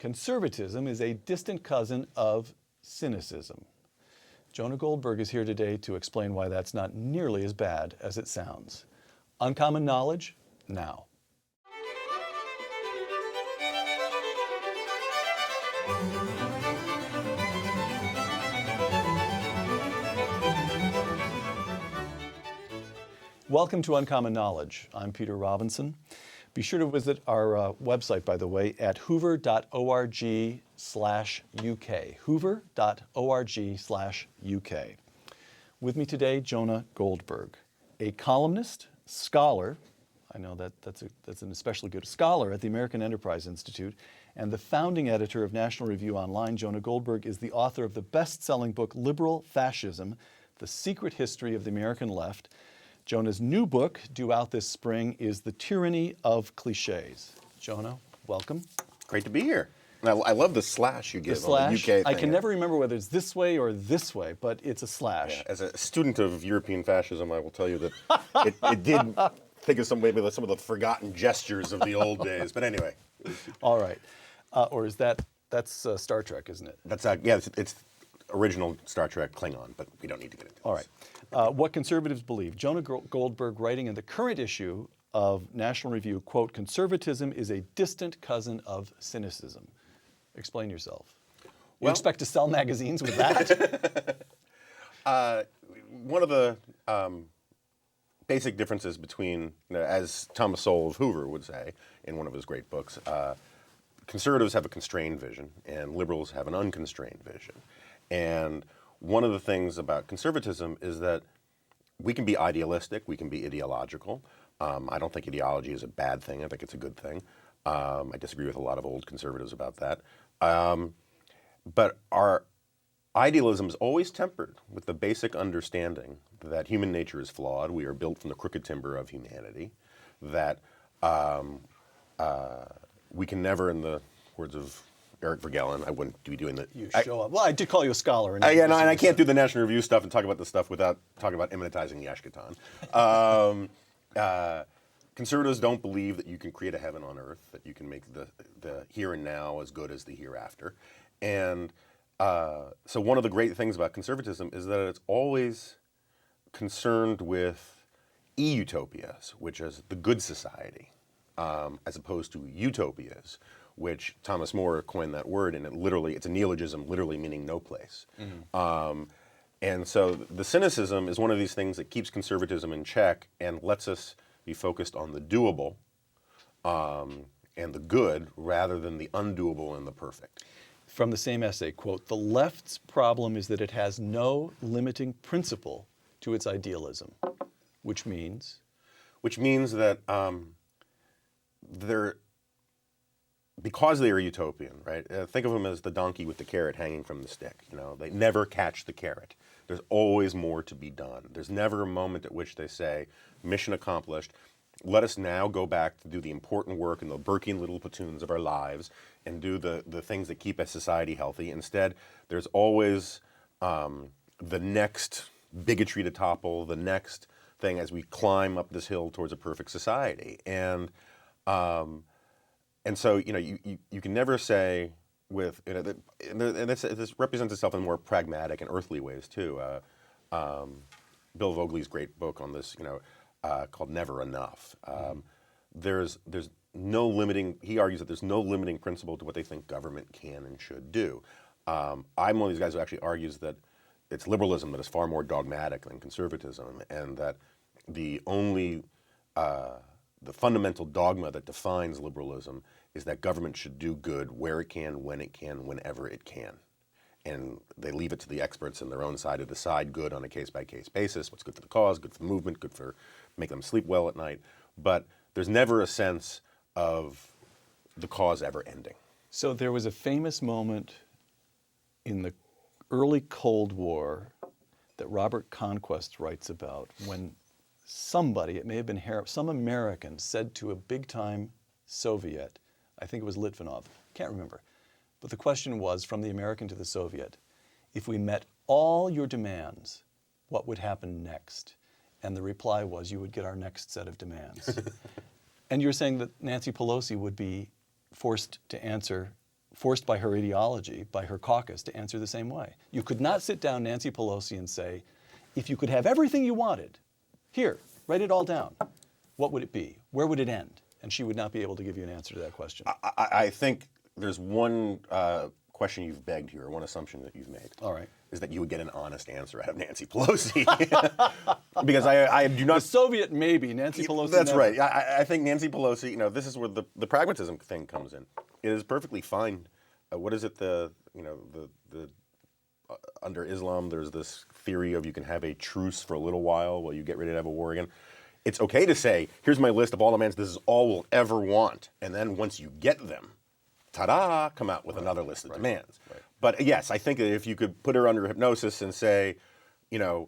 Conservatism is a distant cousin of cynicism. Jonah Goldberg is here today to explain why that's not nearly as bad as it sounds. Uncommon knowledge, now. Welcome to Uncommon Knowledge. I'm Peter Robinson. Be sure to visit our website, by the way, at hoover.org/UK. hoover.org/UK. With me today, Jonah Goldberg, a columnist, scholar, I know that's an especially good scholar at the American Enterprise Institute, and the founding editor of National Review Online. Jonah Goldberg is the author of the best-selling book, Liberal Fascism: The Secret History of the American Left. Jonah's new book, due out this spring, is The Tyranny of Cliches. Jonah, welcome. Great to be here. I love the slash you give slash, on the UK thing. I can never remember whether it's this way or this way, but it's a slash. Yeah, as a student of European fascism, I will tell you that it did think of maybe some of the forgotten gestures of the old days. But anyway. All right. Or is that's Star Trek, isn't it? That's yeah, it's original Star Trek Klingon, but we don't need to get into this. All right. What conservatives believe. Jonah Goldberg, writing in the current issue of National Review, quote, "Conservatism is a distant cousin of cynicism." Explain yourself. You expect to sell magazines with that? One of the basic differences between, as Thomas Sowell of Hoover would say in one of his great books, conservatives have a constrained vision and liberals have an unconstrained vision. And one of the things about conservatism is that we can be idealistic, we can be ideological. I don't think ideology is a bad thing. I think it's a good thing. I disagree with a lot of old conservatives about that. But our idealism is always tempered with the basic understanding that human nature is flawed. We are built from the crooked timber of humanity. That we can never, in the words of Eric Vergelin, I wouldn't be doing that. You show up. Well, I did call you a scholar. And I can't do the National Review stuff and talk about this stuff without talking about immanentizing the Ashketon. Conservatives don't believe that you can create a heaven on earth, that you can make the here and now as good as the hereafter. And so one of the great things about conservatism is that it's always concerned with e-utopias, which is the good society, as opposed to utopias, which Thomas More coined that word, and it's a neologism, literally meaning no place. Mm-hmm. And so the cynicism is one of these things that keeps conservatism in check and lets us be focused on the doable and the good rather than the undoable and the perfect. From the same essay, quote, "The left's problem is that it has no limiting principle to its idealism," which means? Which means that because they are utopian, right? Think of them as the donkey with the carrot hanging from the stick. They never catch the carrot. There's always more to be done. There's never a moment at which they say, mission accomplished. Let us now go back to do the important work in the Burkean little platoons of our lives and do the things that keep a society healthy. Instead, there's always the next bigotry to topple, the next thing as we climb up this hill towards a perfect society. And so, you can never say with, and this represents itself in more pragmatic and earthly ways too. Bill Vogeley's great book on this, called Never Enough. There's no limiting, he argues that there's no limiting principle to what they think government can and should do. I'm one of these guys who actually argues that it's liberalism that is far more dogmatic than conservatism, and that the fundamental dogma that defines liberalism is that government should do good where it can, when it can, whenever it can. And they leave it to the experts on their own side to decide good on a case-by-case basis, what's good for the cause, good for the movement, good for making them sleep well at night. But there's never a sense of the cause ever ending. So there was a famous moment in the early Cold War that Robert Conquest writes about when somebody, it may have been some American, said to a big-time Soviet, I think it was Litvinov, can't remember, but the question was, from the American to the Soviet, if we met all your demands, what would happen next? And the reply was, you would get our next set of demands. And you're saying that Nancy Pelosi would be forced to answer forced by her ideology, by her caucus, to answer the same way. You could not sit down Nancy Pelosi and say, if you could have everything you wanted, here, write it all down, what would it be? Where would it end? And she would not be able to give you an answer to that question. I think there's one question you've begged here, one assumption that you've made. All right. Is that you would get an honest answer out of Nancy Pelosi. Because I do not... The Soviet maybe, Nancy Pelosi That's never. right. I think Nancy Pelosi, you know, this is where the pragmatism thing comes in. It is perfectly fine. What is it, under Islam, there's this theory of you can have a truce for a little while you get ready to have a war again. It's okay to say, here's my list of all demands, this is all we'll ever want. And then once you get them, ta-da, come out with another list of demands. Right. But yes, I think that if you could put her under hypnosis and say, you know,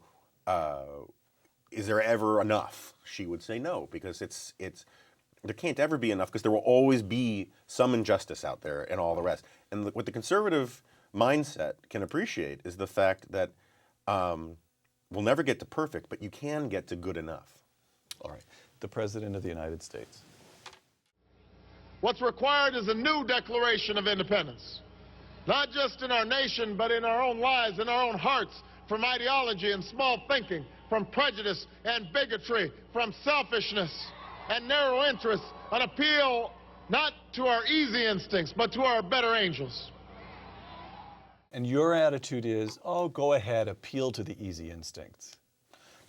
is there ever enough? She would say no, because there can't ever be enough, because there will always be some injustice out there and all the rest. And what the conservative mindset can appreciate is the fact that we'll never get to perfect, but you can get to good enough. All right. The President of the United States. What's required is a new declaration of independence, not just in our nation, but in our own lives, in our own hearts, from ideology and small thinking, from prejudice and bigotry, from selfishness and narrow interests, an appeal not to our easy instincts, but to our better angels. And your attitude is, oh, go ahead, appeal to the easy instincts.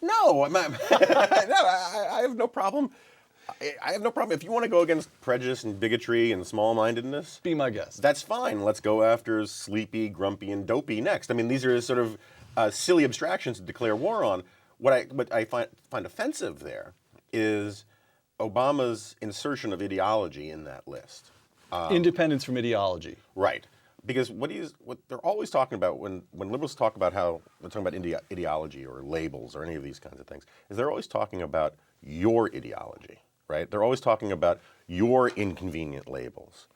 No, I have no problem. I have no problem. If you want to go against prejudice and bigotry and small-mindedness, Be my guest. that's fine. Let's go after sleepy, grumpy, and dopey next. I mean, these are sort of silly abstractions to declare war on. What I find offensive there is Obama's insertion of ideology in that list. Independence from ideology. Right. Because what they're always talking about when liberals talk about how they're talking about ideology or labels or any of these kinds of things, is they're always talking about your ideology, right? They're always talking about your inconvenient labels.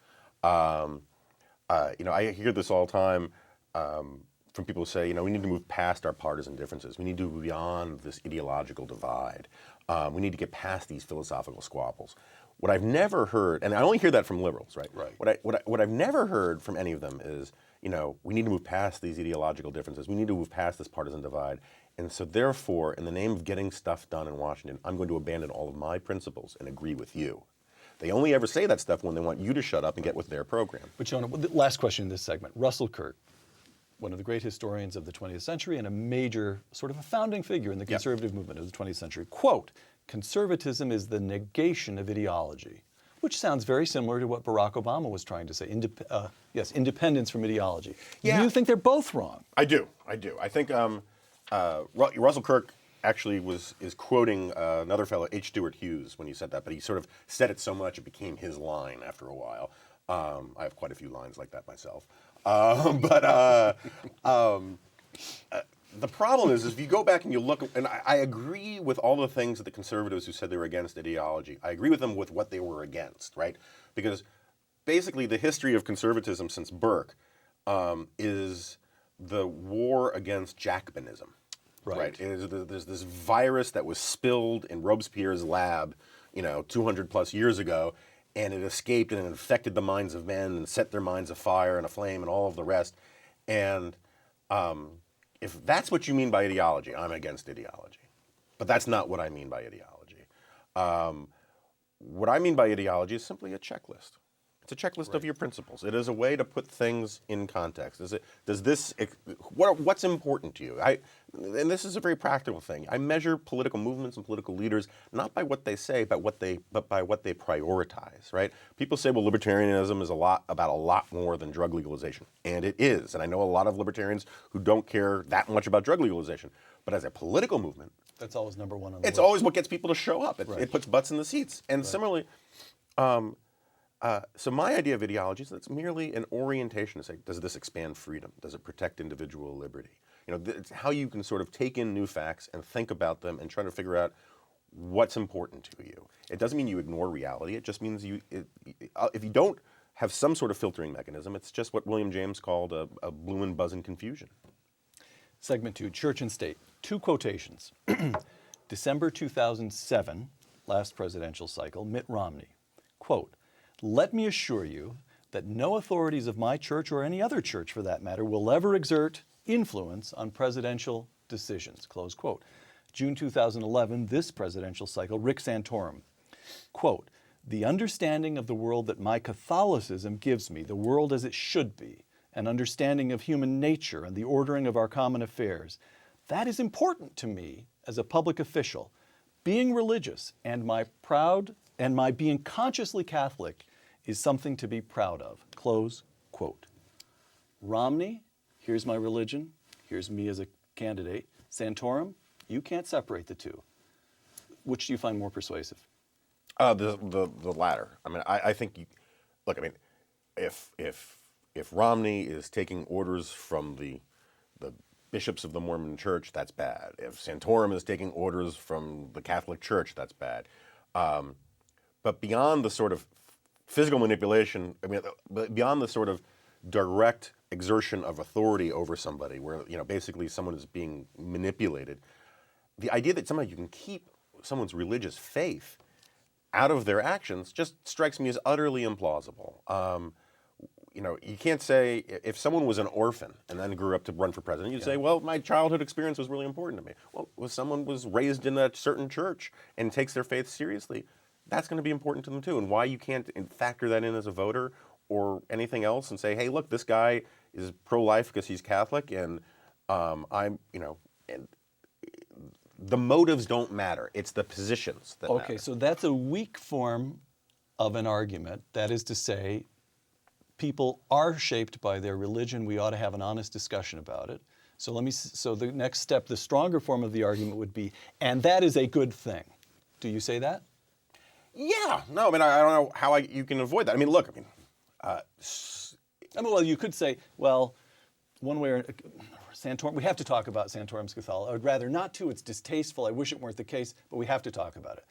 You know, I hear this all the time from people who say, you know, we need to move past our partisan differences. We need to move beyond this ideological divide. We need to get past these philosophical squabbles. What I've never heard, and I only hear that from liberals, right? Right. What I've never heard from any of them is, you know, we need to move past these ideological differences. We need to move past this partisan divide. And so therefore, in the name of getting stuff done in Washington, I'm going to abandon all of my principles and agree with you. They only ever say that stuff when they want you to shut up and get with their program. But Jonah, the last question in this segment. Russell Kirk, one of the great historians of the 20th century and a major, sort of a founding figure in the conservative movement of the 20th century, quote, "Conservatism is the negation of ideology," which sounds very similar to what Barack Obama was trying to say. Yes, independence from ideology. Yeah. Do you think they're both wrong? I do. I think Russell Kirk actually is quoting another fellow, H. Stuart Hughes, when he said that, but he sort of said it so much it became his line after a while. I have quite a few lines like that myself. The problem is if you go back and you look, and I agree with all the things that the conservatives who said they were against ideology, I agree with them with what they were against, right? Because basically the history of conservatism since Burke is the war against Jacobinism. Right. There's this virus that was spilled in Robespierre's lab, you know, 200 plus years ago, and it escaped and it infected the minds of men and set their minds afire and aflame and all of the rest. And if that's what you mean by ideology, I'm against ideology. But that's not what I mean by ideology. What I mean by ideology is simply a checklist. It's a checklist of your principles. It is a way to put things in context. What's important to you? And this is a very practical thing. I measure political movements and political leaders not by what they say, but by what they prioritize, right? People say, well, libertarianism is about a lot more than drug legalization. And it is. And I know a lot of libertarians who don't care that much about drug legalization. But as a political movement, That's always number one on the it's list. always what gets people to show up. It puts butts in the seats. And similarly, so my idea of ideology is that it's merely an orientation to say, does this expand freedom? Does it protect individual liberty? You know, it's how you can sort of take in new facts and think about them and try to figure out what's important to you. It doesn't mean you ignore reality. It just means if you don't have some sort of filtering mechanism, it's just what William James called a blue and buzzing confusion. Segment 2, Church and State. 2 quotations. December 2007, last presidential cycle, Mitt Romney. Quote, "Let me assure you that no authorities of my church or any other church for that matter will ever exert influence on presidential decisions, close quote. June 2011, this presidential cycle, Rick Santorum, quote, the understanding of the world that my Catholicism gives me, the world as it should be, an understanding of human nature and the ordering of our common affairs, that is important to me as a public official. Being religious and my being consciously Catholic is something to be proud of, close quote. Romney, here's my religion, here's me as a candidate. Santorum, you can't separate the two. Which do you find more persuasive? The latter. I mean, I think look. I mean, if Romney is taking orders from the bishops of the Mormon Church, that's bad. If Santorum is taking orders from the Catholic Church, that's bad. But beyond the sort of physical manipulation, I mean, beyond the sort of direct exertion of authority over somebody, where basically someone is being manipulated, the idea that somehow you can keep someone's religious faith out of their actions just strikes me as utterly implausible. You can't say, if someone was an orphan and then grew up to run for president, you'd say, well, my childhood experience was really important to me. Well, if someone was raised in a certain church and takes their faith seriously, that's going to be important to them too. And why you can't factor that in as a voter or anything else and say, hey, look, this guy is pro-life because he's Catholic, and and the motives don't matter. It's the positions that matter. Okay, so that's a weak form of an argument. That is to say, people are shaped by their religion. We ought to have an honest discussion about it. So the next step, the stronger form of the argument would be, and that is a good thing. Do you say that? Yeah. No, I mean, I don't know how you can avoid that. I mean, look, well, you could say, well, one way or Santorum, we have to talk about Santorum's Catholicism. I would rather not to. It's distasteful. I wish it weren't the case, but we have to talk about it.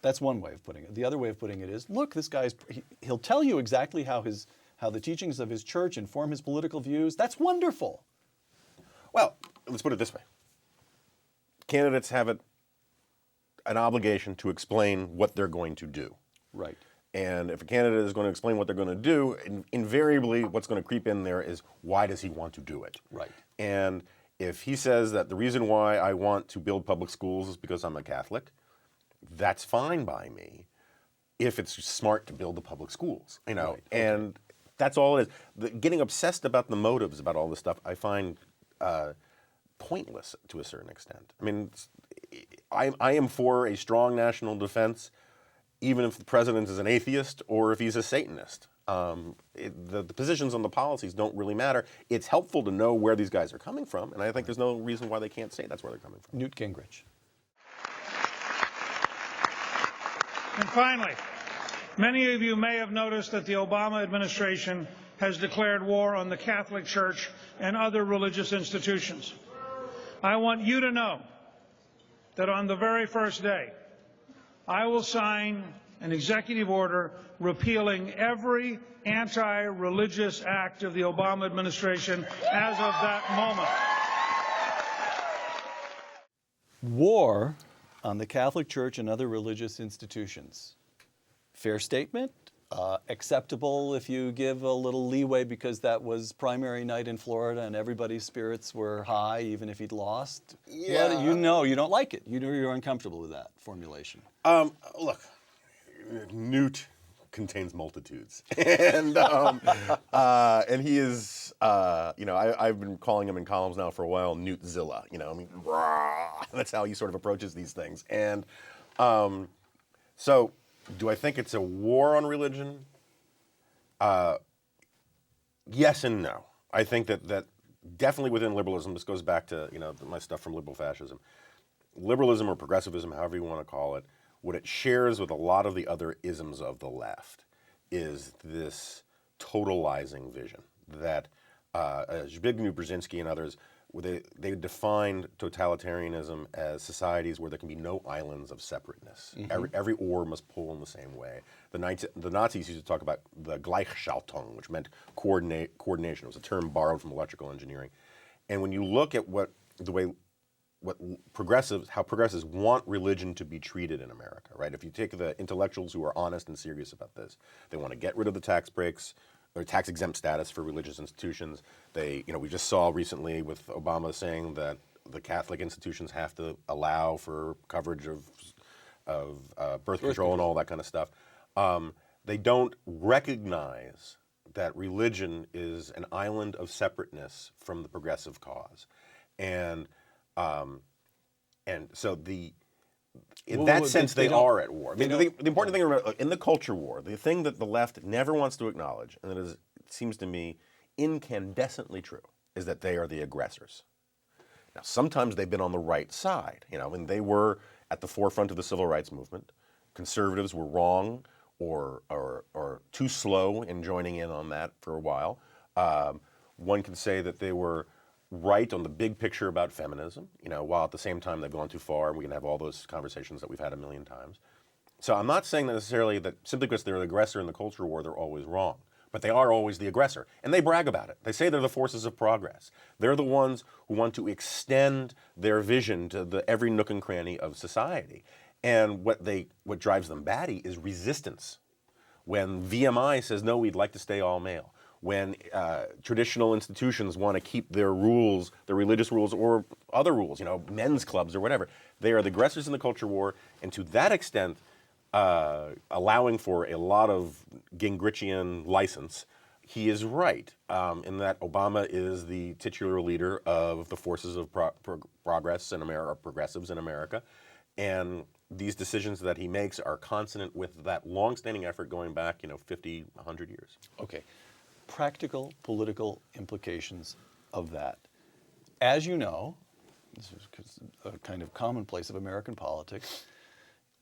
That's one way of putting it. The other way of putting it is, look, this guy's, he'll tell you exactly how the teachings of his church inform his political views. That's wonderful. Well, let's put it this way. Candidates have an obligation to explain what they're going to do. Right. And if a candidate is going to explain what they're going to do, invariably what's going to creep in there is, why does he want to do it? Right. And if he says that the reason why I want to build public schools is because I'm a Catholic, that's fine by me if it's smart to build the public schools, Right. Okay. And that's all it is. Getting obsessed about the motives about all this stuff, I find pointless to a certain extent. I mean, I am for a strong national defense, even if the president is an atheist or if he's a Satanist. The positions on the policies don't really matter. It's helpful to know where these guys are coming from, and I think there's no reason why they can't say that's where they're coming from. Newt Gingrich. And finally, many of you may have noticed that the Obama administration has declared war on the Catholic Church and other religious institutions. I want you to know that on the very first day, I will sign an executive order repealing every anti-religious act of the Obama administration as of that moment. War on the Catholic Church and other religious institutions. Fair statement? Acceptable if you give a little leeway because that was primary night in Florida and everybody's spirits were high even if he'd lost? Yeah. Well, you know you don't like it. You know you're uncomfortable with that formation. Look, Newt contains multitudes, and he is, I've been calling him in columns now for a while, Newtzilla. I mean, rah, that's how he sort of approaches these things. And so, do I think it's a war on religion? Yes and no. I think that definitely within liberalism, this goes back to my stuff from liberal fascism. Liberalism or progressivism, however you want to call it, what it shares with a lot of the other isms of the left is this totalizing vision that Zbigniew Brzezinski and others, they defined totalitarianism as societies where there can be no islands of separateness. Mm-hmm. Every oar must pull in the same way. The Nazis used to talk about the Gleichschaltung, which meant coordination. It was a term borrowed from electrical engineering. And when you look at how progressives want religion to be treated in America, right? If you take the intellectuals who are honest and serious about this, they want to get rid of the tax breaks, or tax-exempt status for religious institutions. They, we just saw recently with Obama saying that the Catholic institutions have to allow for coverage of birth control and all that kind of stuff. They don't recognize that religion is an island of separateness from the progressive cause, and so in that sense they are at war. I mean, the important thing about in the culture war, the thing that the left never wants to acknowledge, and it seems to me incandescently true, is that they are the aggressors. Now, sometimes they've been on the right side, and they were at the forefront of the civil rights movement. Conservatives were wrong or too slow in joining in on that for a while. One can say that they were right on the big picture about feminism, while at the same time they've gone too far, and we can have all those conversations that we've had a million times. So I'm not saying that necessarily that simply because they're the aggressor in the culture war, they're always wrong. But they are always the aggressor, and they brag about it. They say they're the forces of progress. They're the ones who want to extend their vision to every nook and cranny of society. And what drives them batty is resistance. When VMI says, no, we'd like to stay all male. When traditional institutions want to keep their rules, their religious rules or other rules, men's clubs or whatever, they are the aggressors in the culture war, and to that extent, allowing for a lot of Gingrichian license, he is right in that Obama is the titular leader of the forces of progress in America, progressives in America, and these decisions that he makes are consonant with that long-standing effort going back, 50, 100 years. Okay. Practical political implications of that. As you know, this is a kind of commonplace of American politics,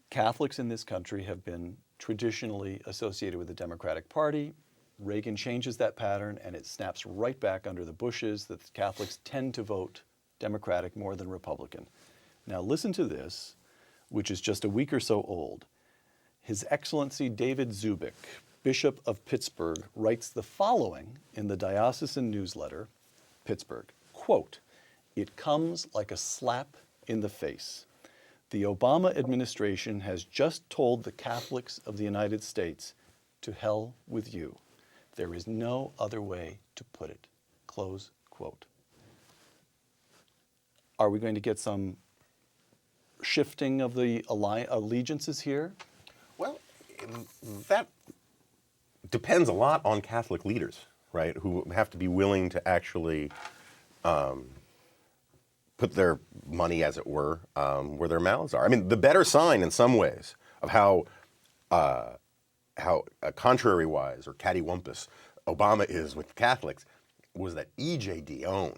Catholics in this country have been traditionally associated with the Democratic Party. Reagan changes that pattern, and it snaps right back under the Bushes that Catholics tend to vote Democratic more than Republican. Now listen to this, which is just a week or so old. His Excellency David Zubik, Bishop of Pittsburgh, writes the following in the Diocesan Newsletter, Pittsburgh, quote, "It comes like a slap in the face. The Obama administration has just told the Catholics of the United States, to hell with you. There is no other way to put it." Close quote. Are we going to get some shifting of the allegiances here? Well, that depends a lot on Catholic leaders, right, who have to be willing to actually put their money, as it were, where their mouths are. I mean, the better sign in some ways of how contrary-wise or cattywampus Obama is with Catholics was that E.J. Dionne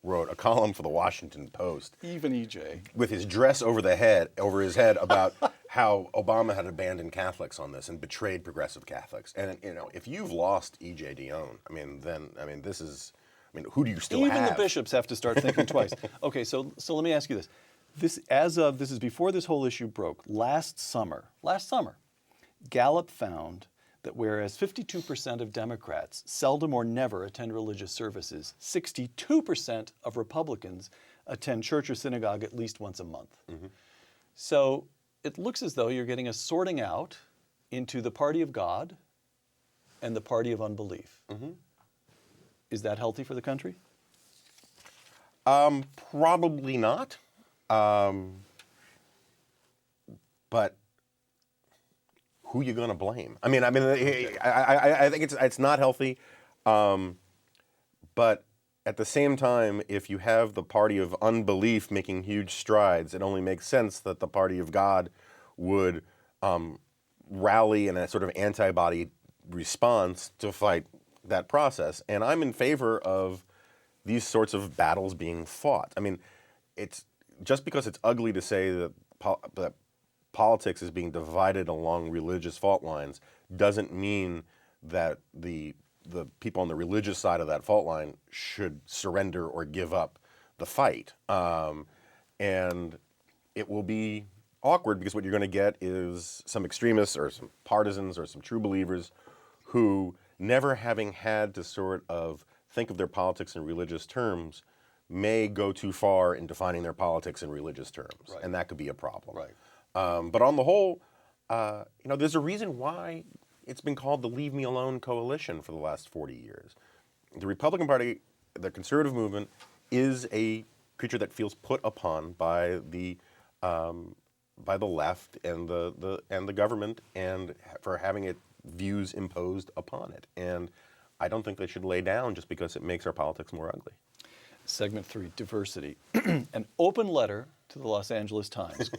wrote a column for the Washington Post. Even E.J. With his dress over his head about how Obama had abandoned Catholics on this and betrayed progressive Catholics. And if you've lost E.J. Dionne, who do you still have? Even the bishops have to start thinking twice. Okay, so let me ask you this. This is before this whole issue broke. Last summer, Gallup found that whereas 52% of Democrats seldom or never attend religious services, 62% of Republicans attend church or synagogue at least once a month. Mm-hmm. So it looks as though you're getting a sorting out into the party of God and the party of unbelief. Mm-hmm. Is that healthy for the country? Probably not. But who are you going to blame? I think it's not healthy. But at the same time, if you have the party of unbelief making huge strides, it only makes sense that the party of God would rally in a sort of antibody response to fight that process. And I'm in favor of these sorts of battles being fought. I mean, it's just because it's ugly to say that politics is being divided along religious fault lines doesn't mean that the people on the religious side of that fault line should surrender or give up the fight. And it will be awkward because what you're going to get is some extremists or some partisans or some true believers who, never having had to sort of think of their politics in religious terms, may go too far in defining their politics in religious terms. And that could be a problem. Right. But on the whole, there's a reason why it's been called the Leave Me Alone coalition for the last 40 years. The Republican Party, the conservative movement, is a creature that feels put upon by the left and the government, and for having its views imposed upon it. And I don't think they should lay down just because it makes our politics more ugly. Segment 3, diversity. An open letter to the Los Angeles Times.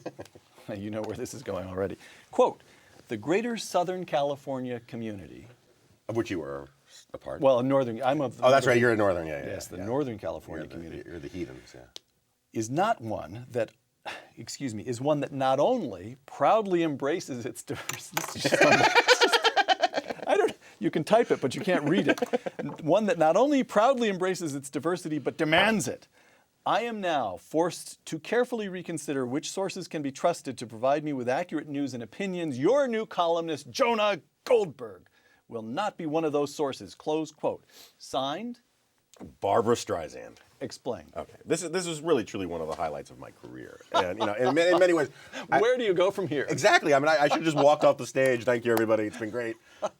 You know where this is going already. Quote, the greater Southern California community. Of which you were a part. Well, Northern, I'm of the. Oh, that's right, you're in Northern, yeah. Yes, the yeah. Northern California community. You're the heathens, yeah. Is not one that, is one that not only proudly embraces its diversity. You can type it, but you can't read it. One that not only proudly embraces its diversity, but demands it. I am now forced to carefully reconsider which sources can be trusted to provide me with accurate news and opinions. Your new columnist, Jonah Goldberg, will not be one of those sources. Close quote. Signed, Barbara Streisand. Explain. Okay, this is really truly one of the highlights of my career, and in many ways. Where do you go from here? Exactly. I mean, I should have just walked off the stage. Thank you, everybody. It's been great,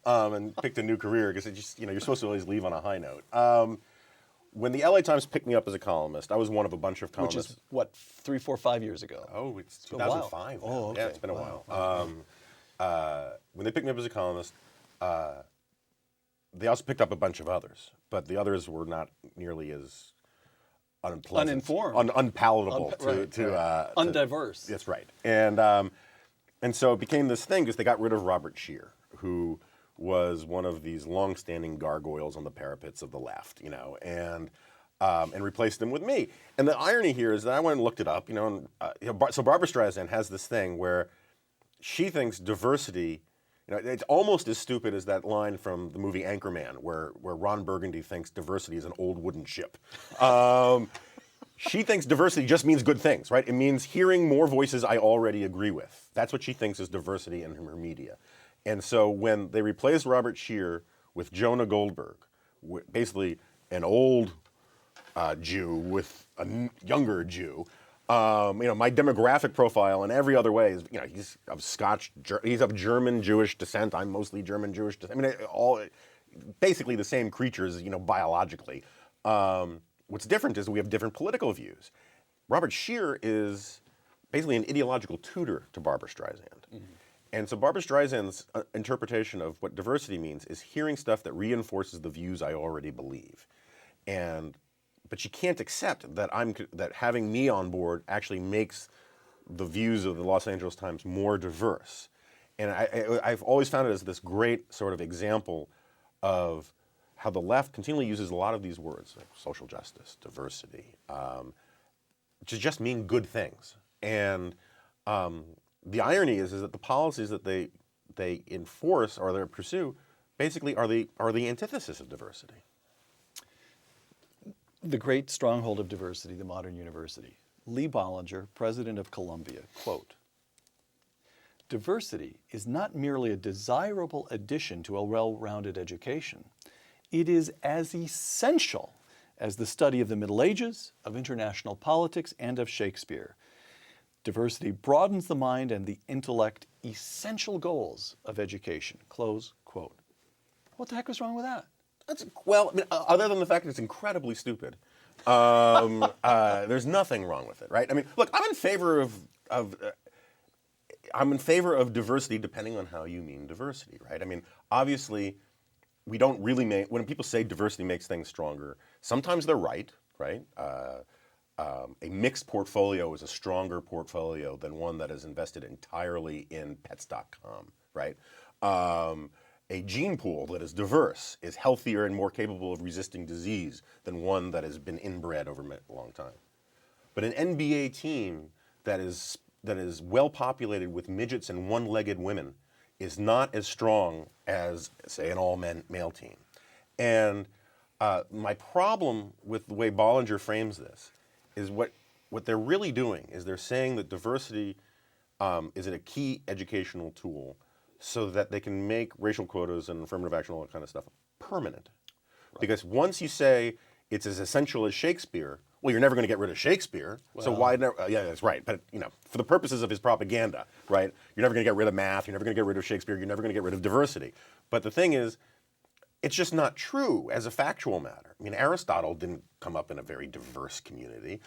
and picked a new career because it just you're supposed to always leave on a high note. When the LA Times picked me up as a columnist, I was one of a bunch of columnists. Which is what, 3, 4, 5 years ago? Oh, it's been a while. 2005. Now. Oh, okay. Yeah, it's been a Wow. while. When they picked me up as a columnist, they also picked up a bunch of others, but the others were not nearly as unpleasant, uninformed, unpalatable right. Undiverse. That's right, and so it became this thing because they got rid of Robert Scheer, who was one of these long-standing gargoyles on the parapets of the left, and replaced him with me. And the irony here is that I went and looked it up, so Barbara Streisand has this thing where she thinks diversity. It's almost as stupid as that line from the movie Anchorman, where Ron Burgundy thinks diversity is an old wooden ship. She thinks diversity just means good things, right? It means hearing more voices I already agree with. That's what she thinks is diversity in her media. And so when they replaced Robert Scheer with Jonah Goldberg, basically an old Jew with a younger Jew, my demographic profile in every other way is, he's of he's of German Jewish descent. I'm mostly German Jewish descent. I mean, all basically the same creatures, biologically. What's different is we have different political views. Robert Scheer is basically an ideological tutor to Barbara Streisand. Mm-hmm. And so Barbara Streisand's interpretation of what diversity means is hearing stuff that reinforces the views I already believe. But she can't accept that that having me on board actually makes the views of the Los Angeles Times more diverse. And I've always found it as this great sort of example of how the left continually uses a lot of these words, like social justice, diversity, to just mean good things. And the irony is that the policies that they enforce or they pursue basically are the antithesis of diversity. The great stronghold of diversity, the modern university. Lee Bollinger, president of Columbia, quote, diversity is not merely a desirable addition to a well-rounded education. It is as essential as the study of the Middle Ages, of international politics, and of Shakespeare. Diversity broadens the mind and the intellect, essential goals of education, close quote. What the heck was wrong with that? Other than the fact that it's incredibly stupid, there's nothing wrong with it, right? I mean, look, I'm in favor of diversity depending on how you mean diversity, right? I mean, obviously, we don't really when people say diversity makes things stronger, sometimes they're right? A mixed portfolio is a stronger portfolio than one that is invested entirely in pets.com, right? A gene pool that is diverse is healthier and more capable of resisting disease than one that has been inbred over a long time. But an NBA team that is well populated with midgets and one-legged women is not as strong as, say, an all-male team. And my problem with the way Bollinger frames this is what they're really doing is they're saying that diversity is a key educational tool so that they can make racial quotas and affirmative action, all that kind of stuff, permanent. Right. Because once you say it's as essential as Shakespeare, well, you're never going to get rid of Shakespeare, so why never? Yeah, that's right. But for the purposes of his propaganda, right? You're never going to get rid of math. You're never going to get rid of Shakespeare. You're never going to get rid of diversity. But the thing is, it's just not true as a factual matter. I mean, Aristotle didn't come up in a very diverse community.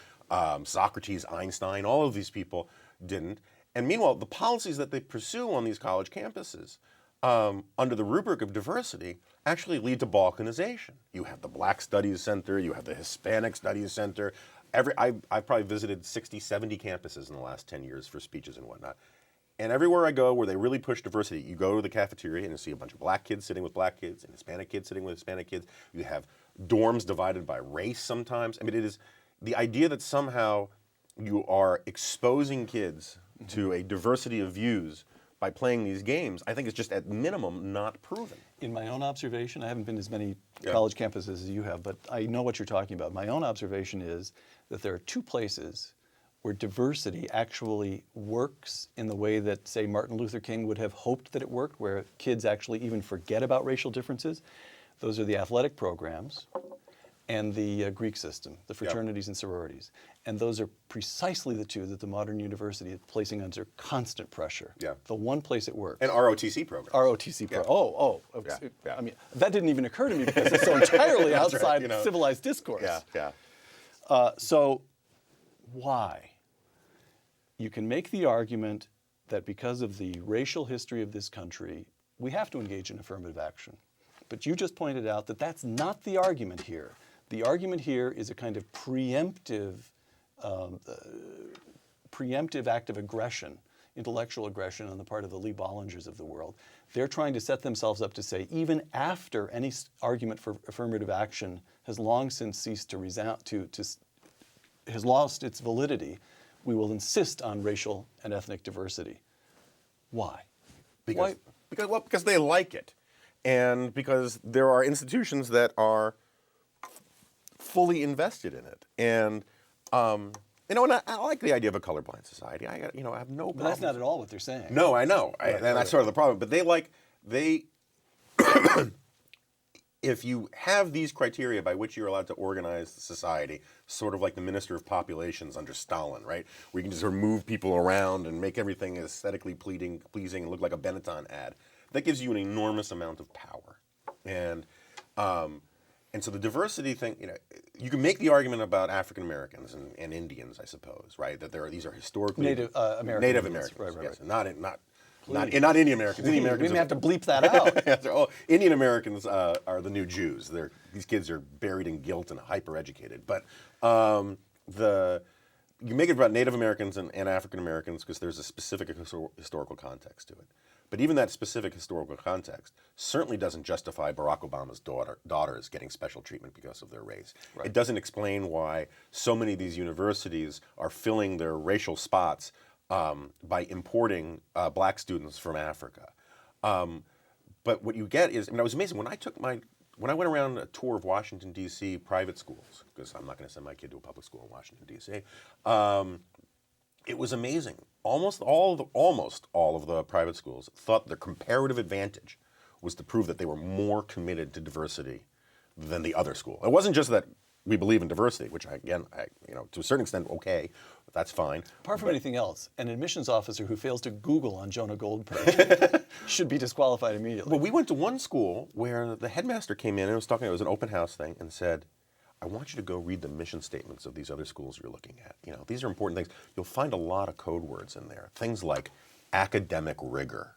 Socrates, Einstein, all of these people didn't. And meanwhile, the policies that they pursue on these college campuses, under the rubric of diversity, actually lead to balkanization. You have the Black Studies Center, you have the Hispanic Studies Center. I've probably visited 60, 70 campuses in the last 10 years for speeches and whatnot. And everywhere I go where they really push diversity, you go to the cafeteria and you see a bunch of black kids sitting with black kids and Hispanic kids sitting with Hispanic kids. You have dorms divided by race sometimes. I mean, it is the idea that somehow you are exposing kids to a diversity of views by playing these games, I think is just at minimum not proven. In my own observation, I haven't been to as many college campuses as you have, but I know what you're talking about. My own observation is that there are two places where diversity actually works in the way that, say, Martin Luther King would have hoped that it worked, where kids actually even forget about racial differences. Those are the athletic programs and the Greek system, the fraternities and sororities. And those are precisely the two that the modern university is placing under constant pressure. Yeah. The one place it works. And ROTC programs. ROTC Yeah. Yeah. I mean, that didn't even occur to me because it's so entirely outside civilized discourse. So why? You can make the argument that because of the racial history of this country, we have to engage in affirmative action. But you just pointed out that that's not the argument here. The argument here is a kind of preemptive act of aggression, intellectual aggression on the part of the Lee Bollingers of the world. They're trying to set themselves up to say, even after any argument for affirmative action has long since ceased to resound, has lost its validity, we will insist on racial and ethnic diversity. Why? Because they like it. And because there are institutions that are fully invested in it. And, and I like the idea of a colorblind society. I have no problem. But that's not at all what they're saying. No, I know. And that's sort of the problem. But if you have these criteria by which you're allowed to organize society, sort of like the Minister of Populations under Stalin, right? Where you can just sort of move people around and make everything aesthetically pleasing and look like a Benetton ad. That gives you an enormous amount of power. And so the diversity thing, you can make the argument about African Americans and Indians, I suppose, right? That these are historically Native Americans. Native Americans, right. yes, not Indian Americans. Indian Americans. We may have to bleep that out. Indian Americans are the new Jews. These kids are buried in guilt and hyper-educated. But you make it about Native Americans and African Americans because there's a specific historical context to it. But even that specific historical context certainly doesn't justify Barack Obama's daughters getting special treatment because of their race. Right. It doesn't explain why so many of these universities are filling their racial spots by importing black students from Africa. But what you get is, I was amazing when I went around a tour of Washington D.C. private schools, because I'm not going to send my kid to a public school in Washington D.C. It was amazing. Almost all of the private schools thought their comparative advantage was to prove that they were more committed to diversity than the other school. It wasn't just that we believe in diversity, which to a certain extent, okay, that's fine. Apart from anything else, an admissions officer who fails to Google on Jonah Goldberg should be disqualified immediately. Well, we went to one school where the headmaster came in and it was an open house thing, and said, I want you to go read the mission statements of these other schools you're looking at. These are important things. You'll find a lot of code words in there. Things like academic rigor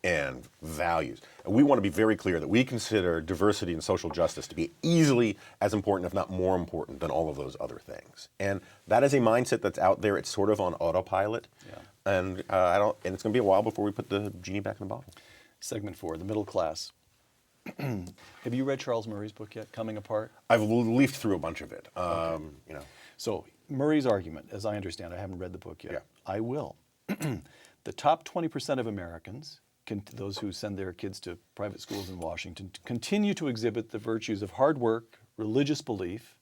and values. And we want to be very clear that we consider diversity and social justice to be easily as important, if not more important, than all of those other things. And that is a mindset that's out there. It's sort of on autopilot. Yeah. And it's going to be a while before we put the genie back in the bottle. Segment 4, the middle class. Have you read Charles Murray's book yet, Coming Apart? I've leafed through a bunch of it. Okay. So Murray's argument, as I understand, I haven't read the book yet. Yeah. I will. The top 20% of Americans, those who send their kids to private schools in Washington, continue to exhibit the virtues of hard work, religious belief,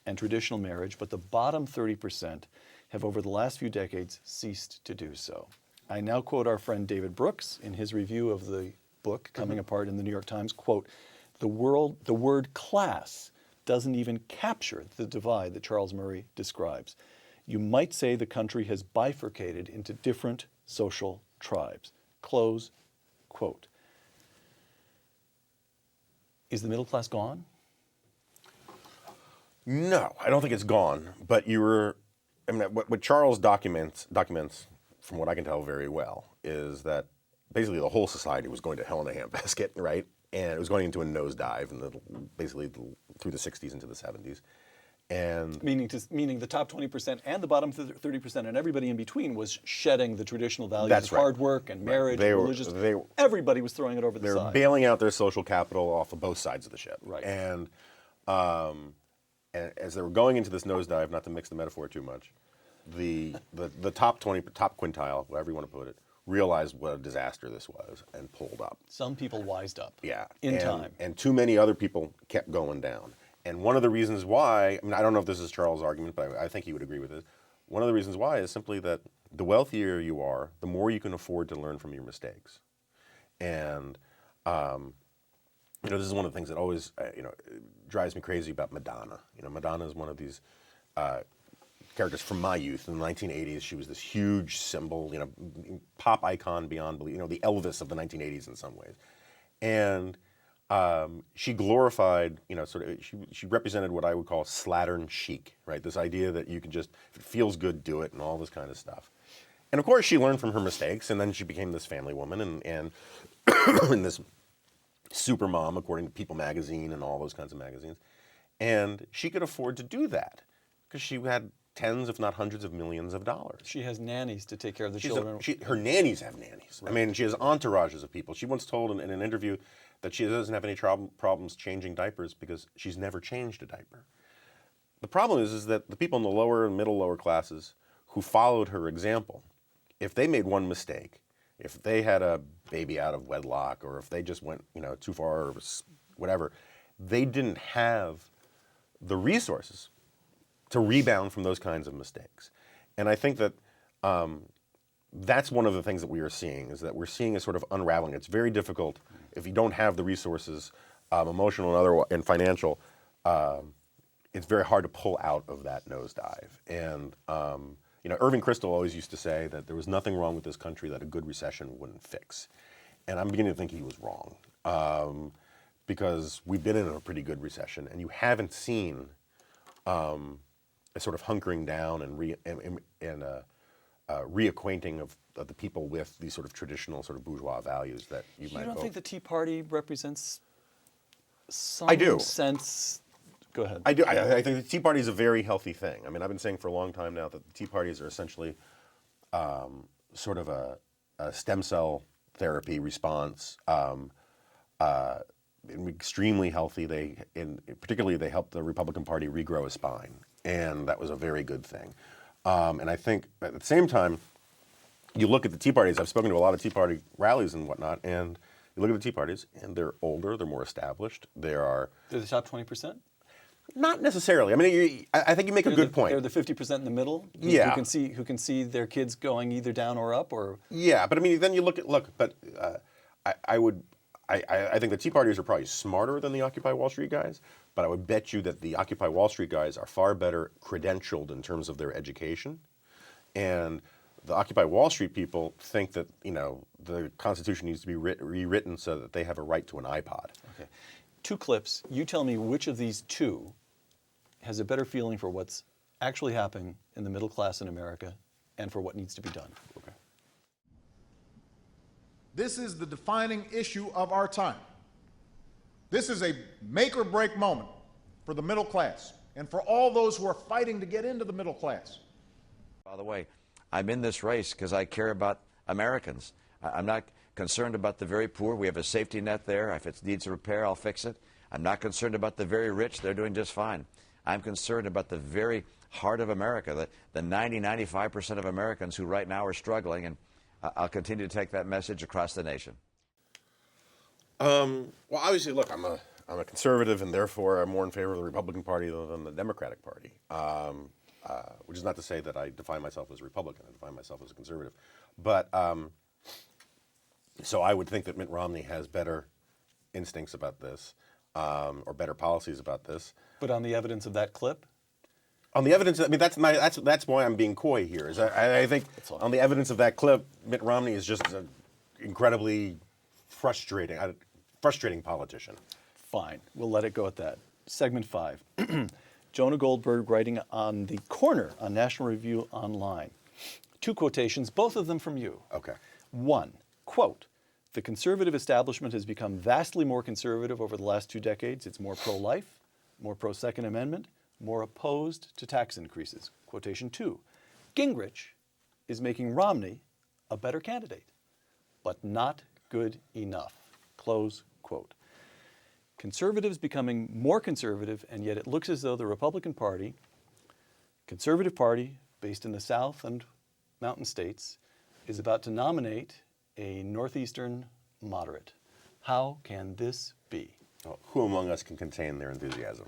and traditional marriage, but the bottom 30% have over the last few decades ceased to do so. I now quote our friend David Brooks in his review of the book, Coming Apart in the New York Times, quote, the word class doesn't even capture the divide that Charles Murray describes. You might say the country has bifurcated into different social tribes. Close quote. Is the middle class gone? No, I don't think it's gone. But what Charles documents, from what I can tell very well, is that basically the whole society was going to hell in a handbasket, right? And it was going into a nosedive, basically through the 60s into the 70s. And Meaning the top 20% and the bottom 30% and everybody in between was shedding the traditional values That's of right. hard work and marriage and religious. Everybody was throwing it over the they were side. bailing out their social capital off of both sides of the ship. Right. And as they were going into this nosedive, not to mix the metaphor too much, the top quintile, whatever you want to put it, realized what a disaster this was and pulled up. Some people wised up. Yeah. In time. And too many other people kept going down. And one of the reasons why, I don't know if this is Charles' argument, but I think he would agree with this. One of the reasons why is simply that the wealthier you are, the more you can afford to learn from your mistakes. And, this is one of the things that always, drives me crazy about Madonna. Madonna is one of these characters from my youth. In the 1980s, she was this huge symbol, pop icon beyond belief, the Elvis of the 1980s in some ways. And she glorified, she represented what I would call slattern chic, right? This idea that you can just, if it feels good, do it, and all this kind of stuff. And of course, she learned from her mistakes, and then she became this family woman and and this super mom, according to People magazine and all those kinds of magazines. And she could afford to do that because she had tens, if not hundreds of millions of dollars. She has nannies to take care of the children. Her nannies have nannies. Right. She has entourages of people. She once told in an interview that she doesn't have any problems changing diapers because she's never changed a diaper. The problem is that the people in the lower and lower classes who followed her example, if they made one mistake, if they had a baby out of wedlock, or if they just went too far or whatever, they didn't have the resources to rebound from those kinds of mistakes. And I think that that's one of the things that we are seeing, is that we're seeing a sort of unraveling. It's very difficult if you don't have the resources, emotional and financial. It's very hard to pull out of that nosedive. And Irving Kristol always used to say that there was nothing wrong with this country that a good recession wouldn't fix. And I'm beginning to think he was wrong, because we've been in a pretty good recession, and you haven't seen a sort of hunkering down and reacquainting of the people with these sort of traditional sort of bourgeois values that you might. You don't vote. think the Tea Party represents some I do. sense? Go ahead. I do. I think the Tea Party is a very healthy thing. I've been saying for a long time now that the Tea Parties are essentially sort of a stem cell therapy response. Extremely healthy. Particularly they helped the Republican Party regrow a spine, and that was a very good thing. And I think at the same time, you look at the Tea Parties. I've spoken to a lot of Tea Party rallies and whatnot, and you look at the Tea Parties, and they're older, they're more established. They're the top 20%? Not necessarily. I think you make a good point. They're the 50% in the middle. Yeah. Who can see their kids going either down or up, or. Yeah, but then you look. But I think the Tea Partiers are probably smarter than the Occupy Wall Street guys. But I would bet you that the Occupy Wall Street guys are far better credentialed in terms of their education, and the Occupy Wall Street people think that the Constitution needs to be rewritten so that they have a right to an iPod. Okay. 2 clips. You tell me which of these 2 has a better feeling for what's actually happening in the middle class in America and for what needs to be done. Okay. This is the defining issue of our time. This is a make or break moment for the middle class and for all those who are fighting to get into the middle class. By the way, I'm in this race because I care about Americans. I'm not concerned about the very poor. We have a safety net there. If it needs repair, I'll fix it. I'm not concerned about the very rich. They're doing just fine. I'm concerned about the very heart of America, the 95% of Americans who right now are struggling, and I'll continue to take that message across the nation. Well, obviously, look, I'm a conservative, and therefore I'm more in favor of the Republican Party than the Democratic Party. Which is not to say that I define myself as a Republican. I define myself as a conservative. But so I would think that Mitt Romney has better instincts about this, or better policies about this. But on the evidence of that clip? On the evidence, I mean, that's why I'm being coy here. Is I think on the evidence of that clip, Mitt Romney is just an incredibly frustrating politician. Fine, we'll let it go at that. Segment 5. Jonah Goldberg writing on the corner on National Review Online. 2 quotations, both of them from you. Okay. 1, quote, "The conservative establishment has become vastly more conservative over the last 2 decades. It's more pro-life, more pro-Second Amendment, more opposed to tax increases." Quotation 2, "Gingrich is making Romney a better candidate, but not good enough." Close quote. Conservatives becoming more conservative, and yet it looks as though the Republican Party, conservative party based in the South and mountain states, is about to nominate a Northeastern moderate. How can this be? Well, who among us can contain their enthusiasm?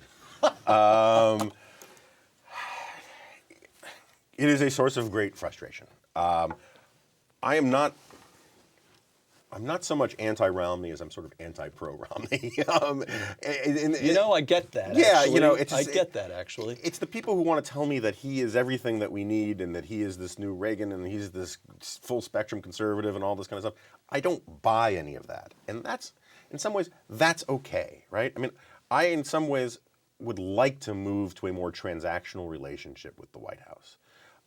It is a source of great frustration. I'm not so much anti-Romney as I'm sort of anti-pro-Romney. I get that. Yeah, actually. I get that actually. It's the people who want to tell me that he is everything that we need and that he is this new Reagan and he's this full spectrum conservative and all this kind of stuff. I don't buy any of that. And that's, in some ways, that's okay, right? I mean, I, in some ways, would like to move to a more transactional relationship with the White House.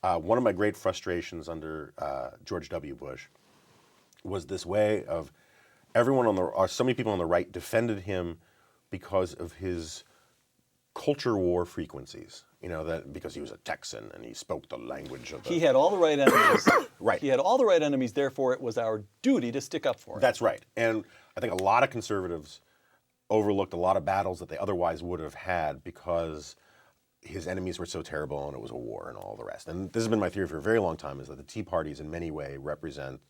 One of my great frustrations under George W. Bush was this way of so many people on the right defended him because of his culture war frequencies. That because he was a Texan and he spoke the language of the... He had all the right enemies. Right. He had all the right enemies, therefore it was our duty to stick up for him. That's right. And I think a lot of conservatives overlooked a lot of battles that they otherwise would have had because his enemies were so terrible and it was a war and all the rest. And this has been my theory for a very long time, is that the Tea Parties in many ways represent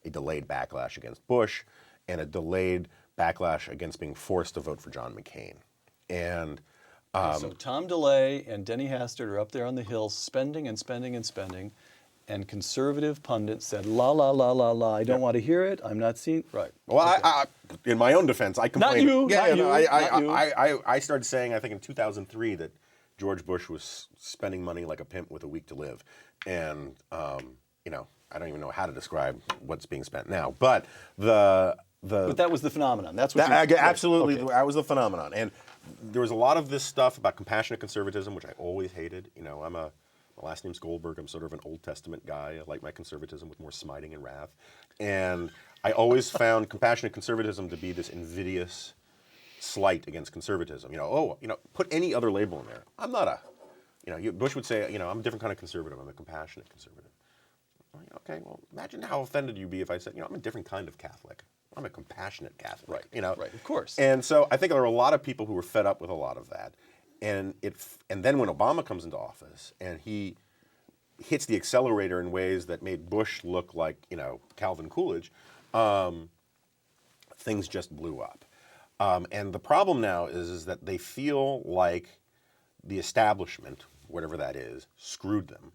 a delayed backlash against Bush and a delayed backlash against being forced to vote for John McCain. And so Tom DeLay and Denny Hastert are up there on the Hill spending and spending and spending, and conservative pundits said, la, la, la, la, la, I don't want to hear it, I'm not seeing... Right. Well, okay. I in my own defense, I complained... Not you. I started saying, I think in 2003, that George Bush was spending money like a pimp with a week to live. And, I don't even know how to describe what's being spent now. But But that was the phenomenon. That's what absolutely, okay. That was the phenomenon. And there was a lot of this stuff about compassionate conservatism, which I always hated. My last name's Goldberg. I'm sort of an Old Testament guy. I like my conservatism with more smiting and wrath. And I always found compassionate conservatism to be this invidious slight against conservatism. Put any other label in there. I'm not Bush would say, I'm a different kind of conservative. I'm a compassionate conservative. Okay, well, imagine how offended you'd be if I said, I'm a different kind of Catholic. I'm a compassionate Catholic. Right, right, of course. And so I think there are a lot of people who were fed up with a lot of that. And then when Obama comes into office and he hits the accelerator in ways that made Bush look like, Calvin Coolidge, things just blew up. And the problem now is that they feel like the establishment, whatever that is, screwed them.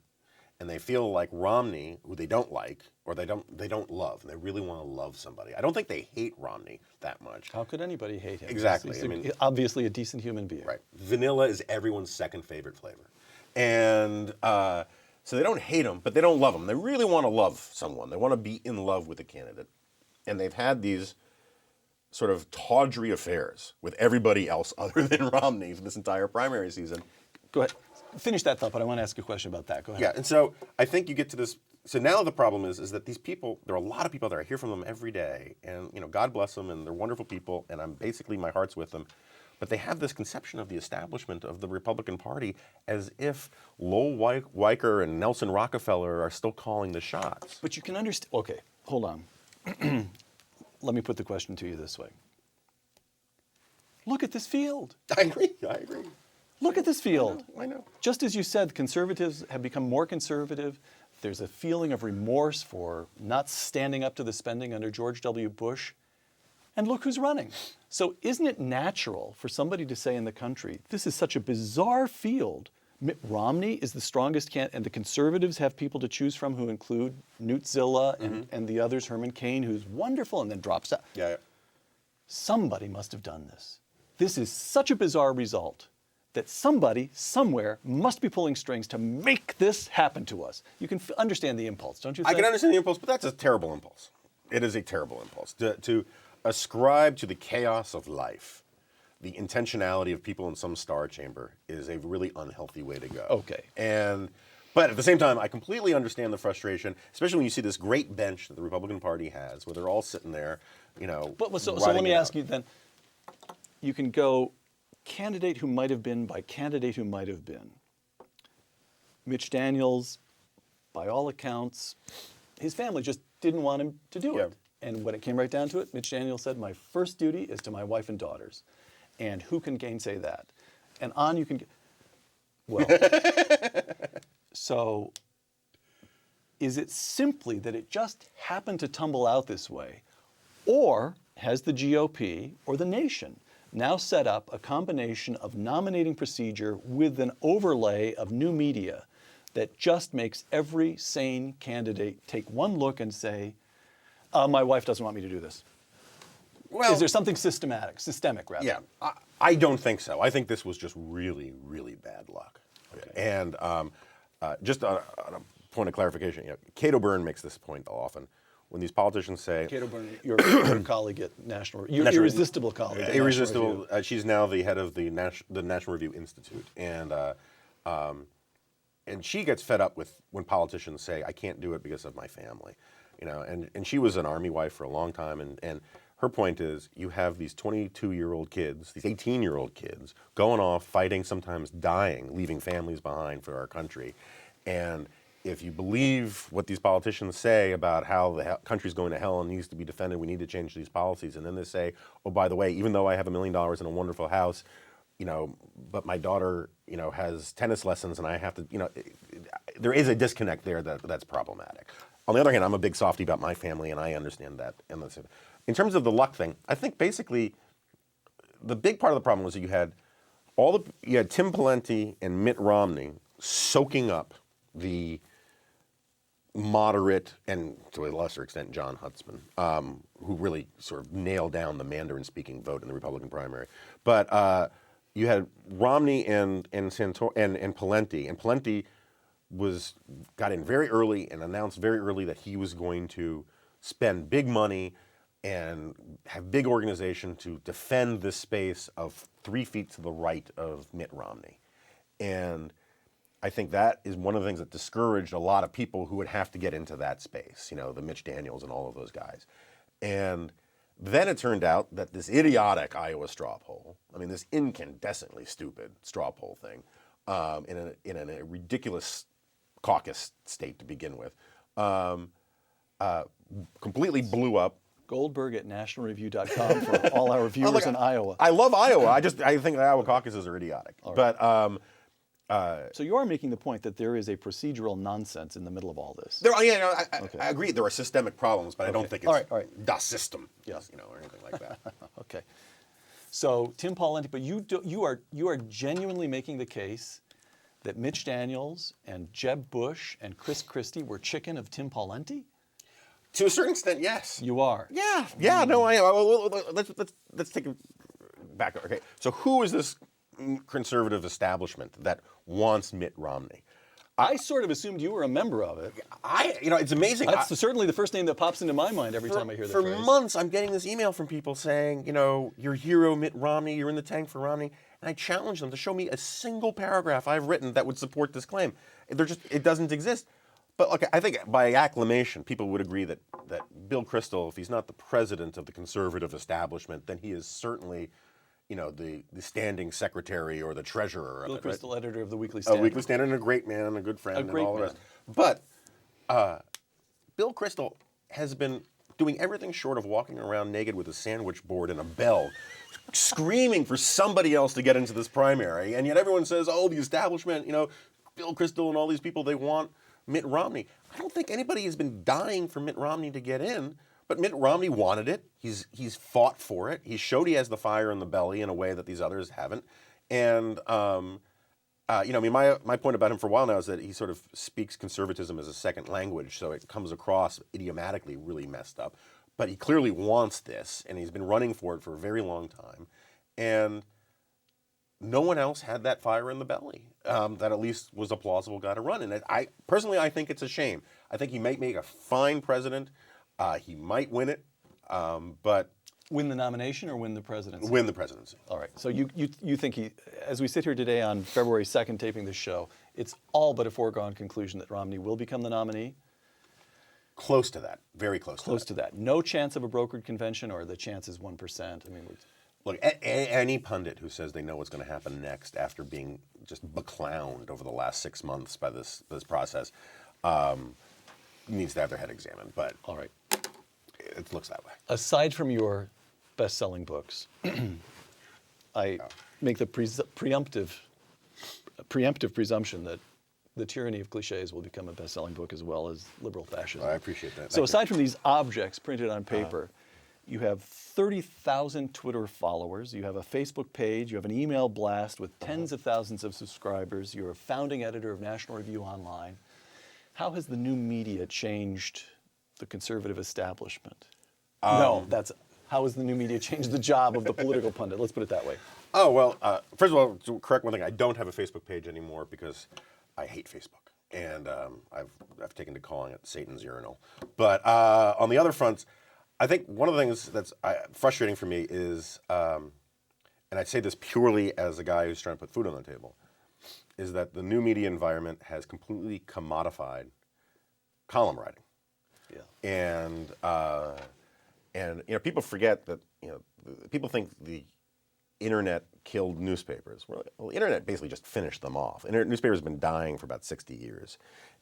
And they feel like Romney, who they don't like, or they don't love, and they really want to love somebody. I don't think they hate Romney that much. How could anybody hate him? Exactly. He's obviously a decent human being. Right. Vanilla is everyone's second favorite flavor. And so they don't hate him, but they don't love him. They really want to love someone. They want to be in love with a candidate. And they've had these sort of tawdry affairs with everybody else other than Romney for this entire primary season. Go ahead. Finish that thought, but I want to ask you a question about that. Go ahead. Yeah, and so I think you get to this. So now the problem is that these people, there are a lot of people there. I hear from them every day, and God bless them, and they're wonderful people, and my heart's with them. But they have this conception of the establishment of the Republican Party as if Lowell Weicker and Nelson Rockefeller are still calling the shots. But you can understand. Okay, hold on. Let me put the question to you this way. Look at this field. I agree. Look at this field. I know. Just as you said, conservatives have become more conservative. There's a feeling of remorse for not standing up to the spending under George W. Bush. And look who's running. So isn't it natural for somebody to say in the country, this is such a bizarre field. Mitt Romney is the strongest candidate, and the conservatives have people to choose from who include Newtzilla and the others, Herman Cain, who's wonderful and then drops out. Yeah. Somebody must have done this. This is such a bizarre result that somebody, somewhere, must be pulling strings to make this happen to us. You can understand the impulse, don't you think? I can understand the impulse, but that's a terrible impulse. It is a terrible impulse. To ascribe to the chaos of life the intentionality of people in some star chamber is a really unhealthy way to go. Okay. But at the same time, I completely understand the frustration, especially when you see this great bench that the Republican Party has, where they're all sitting there, you know. So let me ask you then, you can go candidate who might have been by candidate who might have been. Mitch Daniels, by all accounts, his family just didn't want him to do it. And when it came right down to it, Mitch Daniels said, my first duty is to my wife and daughters. And who can gainsay that? And on you can get, well, so is it simply that it just happened to tumble out this way? Or has the GOP or the nation now set up a combination of nominating procedure with an overlay of new media that just makes every sane candidate take one look and say, my wife doesn't want me to do this? Well, is there something systemic rather? Yeah, I don't think so. I think this was just really, really bad luck. Okay. And just on a point of clarification, you know, Cato Byrne makes this point often. When these politicians say... Cato Byrne, your colleague at National... Your irresistible colleague at irresistible. National Review. She's now the head of the National Review Institute. And she gets fed up with when politicians say, I can't do it because of my family. You know, and she was an Army wife for a long time, and her point is, you have these 22-year-old kids, these 18-year-old kids, going off, fighting, sometimes dying, leaving families behind for our country. And if you believe what these politicians say about how the country's going to hell and needs to be defended, we need to change these policies, and then they say, oh, by the way, even though I have $1 million in a wonderful house, you know, but my daughter, you know, has tennis lessons and I have to, you know, there is a disconnect there that's problematic. On the other hand, I'm a big softie about my family, and I understand that. In terms of the luck thing, I think basically the big part of the problem was that you had Tim Pawlenty and Mitt Romney soaking up the moderate, and to a lesser extent John Huntsman, who really sort of nailed down the Mandarin-speaking vote in the Republican primary. But you had Romney and Pawlenty, and Pawlenty got in very early and announced very early that he was going to spend big money and have big organization to defend this space of 3 feet to the right of Mitt Romney. And I think that is one of the things that discouraged a lot of people who would have to get into that space, you know, the Mitch Daniels and all of those guys. And then it turned out that this idiotic Iowa straw poll, I mean, this incandescently stupid straw poll thing, in a ridiculous caucus state to begin with, completely blew up. Goldberg at nationalreview.com for all our viewers in Iowa. I love Iowa. I think the Iowa caucuses are idiotic. Right. But so you are making the point that there is a procedural nonsense in the middle of all this. I agree. There are systemic problems, but I don't think it's all right. the system, you know, or anything like that. Okay. So Tim Pawlenty, but you are genuinely making the case that Mitch Daniels and Jeb Bush and Chris Christie were chicken of Tim Pawlenty? To a certain extent, yes. You are. Yeah. No, let's take it back. Okay. So who is this conservative establishment that wants Mitt Romney? I sort of assumed you were a member of it. It's amazing. That's certainly the first name that pops into my mind every time I hear that phrase. For months, I'm getting this email from people saying, you know, your hero Mitt Romney, you're in the tank for Romney, and I challenge them to show me a single paragraph I've written that would support this claim. It doesn't exist. But okay, I think by acclamation, people would agree that Bill Kristol, if he's not the president of the conservative establishment, then he is certainly, you know, the standing secretary or the treasurer Bill of it. Kristol, right? editor of the Weekly Standard. Weekly Standard, and a great man, a good friend, and all the rest. Man. But Bill Kristol has been doing everything short of walking around naked with a sandwich board and a bell, screaming for somebody else to get into this primary. And yet everyone says, oh, the establishment, you know, Bill Kristol and all these people, they want Mitt Romney. I don't think anybody has been dying for Mitt Romney to get in, but Mitt Romney wanted it. He's fought for it. He showed he has the fire in the belly in a way that these others haven't. And you know, I mean, my point about him for a while now is that he sort of speaks conservatism as a second language, so it comes across idiomatically really messed up. But he clearly wants this, and he's been running for it for a very long time. And no one else had that fire in the belly that at least was a plausible guy to run. And I personally, I think it's a shame. I think he might make a fine president. He might win it, but Win the nomination or win the presidency? win the presidency. All right. So you think he, as we sit here today on February 2nd taping this show, it's all but a foregone conclusion that Romney will become the nominee? Close to that. Very close. Close to that. No chance of a brokered convention, or the chance is 1%? I mean, Look, any pundit who says they know what's going to happen next after being just beclowned over the last 6 months by this process needs to have their head examined. But all right. it looks that way. Aside from your best-selling books, I make the preemptive presumption that The Tyranny of Cliches will become a best-selling book, as well as Liberal Fascism. I appreciate that. So aside from these objects printed on paper, you have 30,000 Twitter followers, you have a Facebook page, you have an email blast with tens of thousands of subscribers, you're a founding editor of National Review Online. How has the new media changed the conservative establishment? How has the new media changed the job of the political pundit? Let's put it that way. Oh, well, first of all, to correct one thing, I don't have a Facebook page anymore because I hate Facebook. And I've taken to calling it Satan's urinal. But on the other fronts, I think one of the things that's frustrating for me is, and I'd say this purely as a guy who's trying to put food on the table, is that the new media environment has completely commodified column writing. Yeah. And people forget that people think the internet killed newspapers. Well, the internet basically just finished them off. Newspapers have been dying for about 60 years,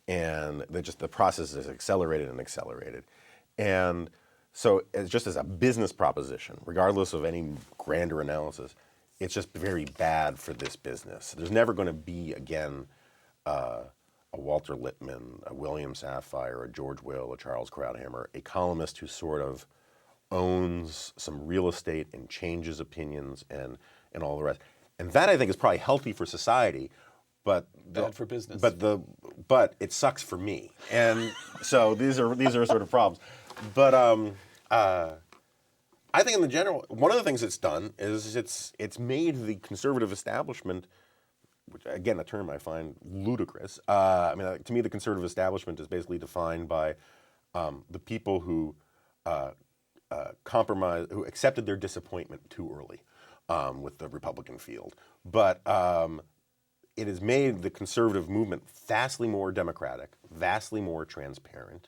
and the process is accelerated and accelerated. And so, just as a business proposition, regardless of any grander analysis, it's just very bad for this business. There's never going to be again a Walter Lippmann, a William Safire, a George Will, a Charles Krauthammer, a columnist who sort of owns some real estate and changes opinions and all the rest. And that, I think, is probably healthy for society, but bad for business. But it sucks for me. And so these are sort of problems. But I think in the general, one of the things it's done is it's made the conservative establishment, which again, a term I find ludicrous. To me, the conservative establishment is basically defined by the people who compromised, who accepted their disappointment too early with the Republican field. But it has made the conservative movement vastly more democratic, vastly more transparent.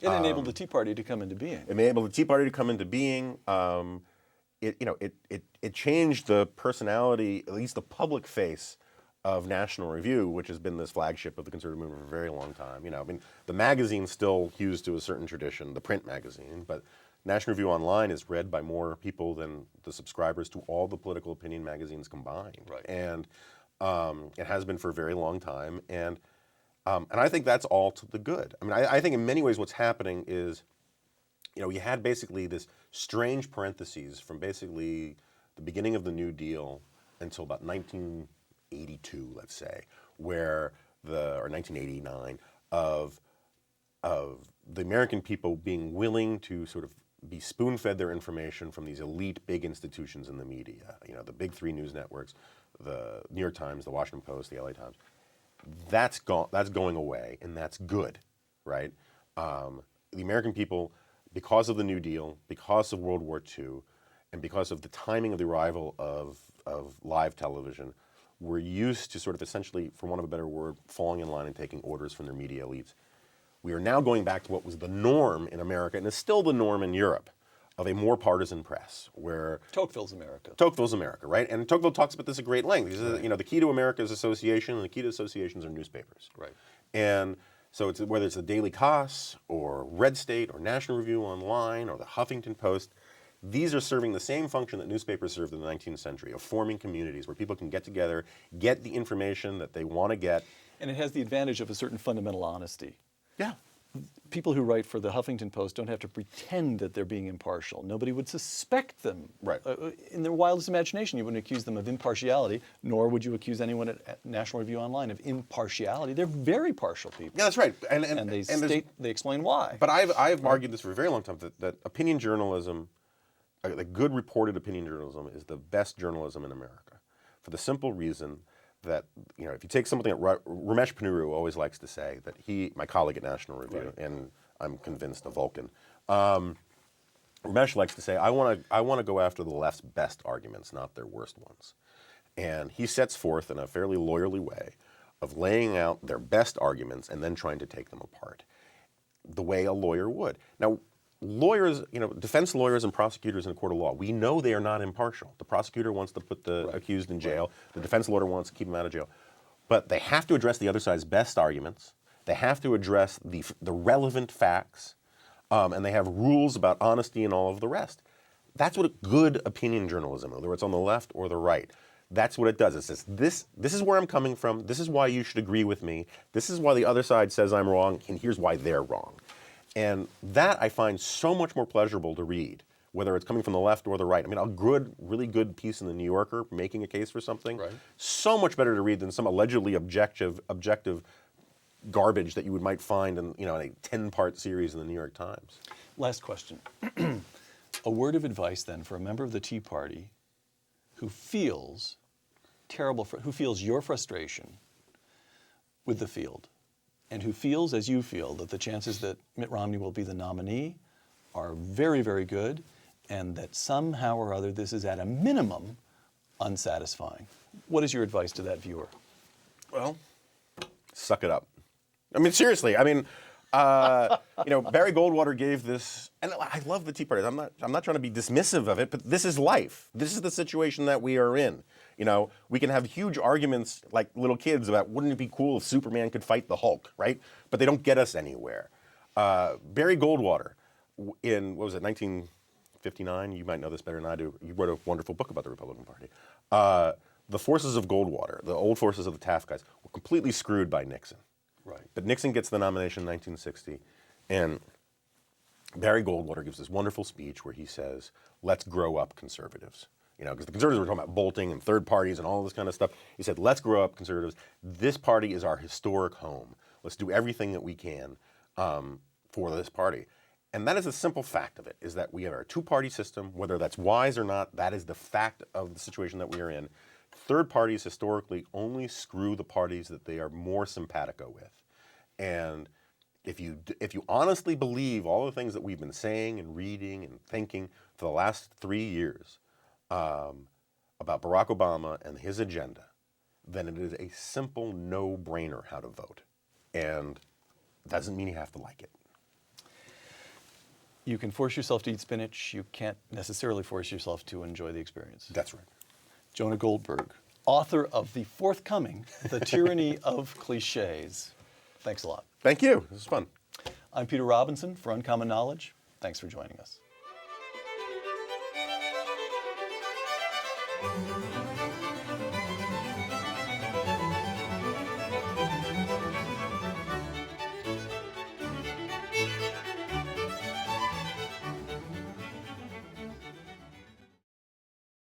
It enabled the Tea Party to come into being. It enabled the Tea Party to come into being. It changed the personality, at least the public face of National Review, which has been this flagship of the conservative movement for a very long time. The magazine still hews to a certain tradition, the print magazine, but National Review Online is read by more people than the subscribers to all the political opinion magazines combined. Right. And it has been for a very long time. And I think that's all to the good. I think in many ways what's happening is, you had basically this strange parentheses from basically the beginning of the New Deal until about 1982, let's say, or 1989, of the American people being willing to sort of be spoon-fed their information from these elite big institutions in the media, the big three news networks, the New York Times, the Washington Post, the LA Times. That's going away, and that's good, right? The American people, because of the New Deal, because of World War II, and because of the timing of the arrival of live television, were used to sort of essentially, for want of a better word, falling in line and taking orders from their media elites. We are now going back to what was the norm in America, and is still the norm in Europe, of a more partisan press, where Tocqueville's America. Tocqueville's America, right? And Tocqueville talks about this at great length. He says, the key to America is association, and the key to associations are newspapers. Right. And so it's whether it's the Daily Kos or Red State or National Review Online or the Huffington Post, these are serving the same function that newspapers served in the 19th century, of forming communities where people can get together, get the information that they want to get. And it has the advantage of a certain fundamental honesty. Yeah. People who write for the Huffington Post don't have to pretend that they're being impartial. Nobody would suspect them. Right. In their wildest imagination, you wouldn't accuse them of impartiality, nor would you accuse anyone at National Review Online of impartiality. They're very partial people. Yeah, that's right. And they explain why. But I've argued this for a very long time, that opinion journalism, the good reported opinion journalism, is the best journalism in America. for the simple reason that, you know, if you take something that Ramesh Ponnuru always likes to say, that my colleague at National Review, and I'm convinced a Vulcan, Ramesh likes to say, I want to go after the left's best arguments, not their worst ones. And he sets forth in a fairly lawyerly way of laying out their best arguments and then trying to take them apart, the way a lawyer would. Now, lawyers, you know, defense lawyers and prosecutors in a court of law, we know they are not impartial. The prosecutor wants to put the accused in jail. The defense lawyer wants to keep him out of jail. But they have to address the other side's best arguments. They have to address the relevant facts. And they have rules about honesty and all of the rest. That's what a good opinion journalism, whether it's on the left or the right, that's what it does. It says, this is where I'm coming from. This is why you should agree with me. This is why the other side says I'm wrong, and here's why they're wrong. And that I find so much more pleasurable to read, whether it's coming from the left or the right. I mean, a good, really good piece in the New Yorker making a case for something, so much better to read than some allegedly objective garbage that you might find in, you know, in a 10-part series in the New York Times. Last question. A word of advice then for a member of the Tea Party who feels who feels your frustration with the field, and who feels, as you feel, that the chances that Mitt Romney will be the nominee are very, very good, and that somehow or other this is at a minimum unsatisfying. What is your advice to that viewer? Well, suck it up. I mean, seriously. I mean, you know, Barry Goldwater gave this, and I love the Tea Party. I'm not trying to be dismissive of it, but this is life. This is the situation that we are in. You know, we can have huge arguments like little kids about wouldn't it be cool if Superman could fight the Hulk, right? But they don't get us anywhere. Barry Goldwater, in, what was it, 1959? You might know this better than I do. You wrote a wonderful book about the Republican Party. The forces of Goldwater, the old forces of the Taft guys, were completely screwed by Nixon. Right. But Nixon gets the nomination in 1960, and Barry Goldwater gives this wonderful speech where he says, let's grow up conservatives. You know, because the conservatives were talking about bolting and third parties and all this kind of stuff. He said, let's grow up conservatives. This party is our historic home. Let's do everything that we can for this party. And that is the simple fact of it, is that we have our two-party system. Whether that's wise or not, that is the fact of the situation that we are in. Third parties historically only screw the parties that they are more simpatico with. And if you honestly believe all the things that we've been saying and reading and thinking for the last 3 years about Barack Obama and his agenda, then it is a simple no-brainer how to vote. And it doesn't mean you have to like it. You can force yourself to eat spinach. You can't necessarily force yourself to enjoy the experience. That's right. Jonah Goldberg, author of the forthcoming The Tyranny of Cliches. Thanks a lot. Thank you. This was fun. I'm Peter Robinson for Uncommon Knowledge. Thanks for joining us.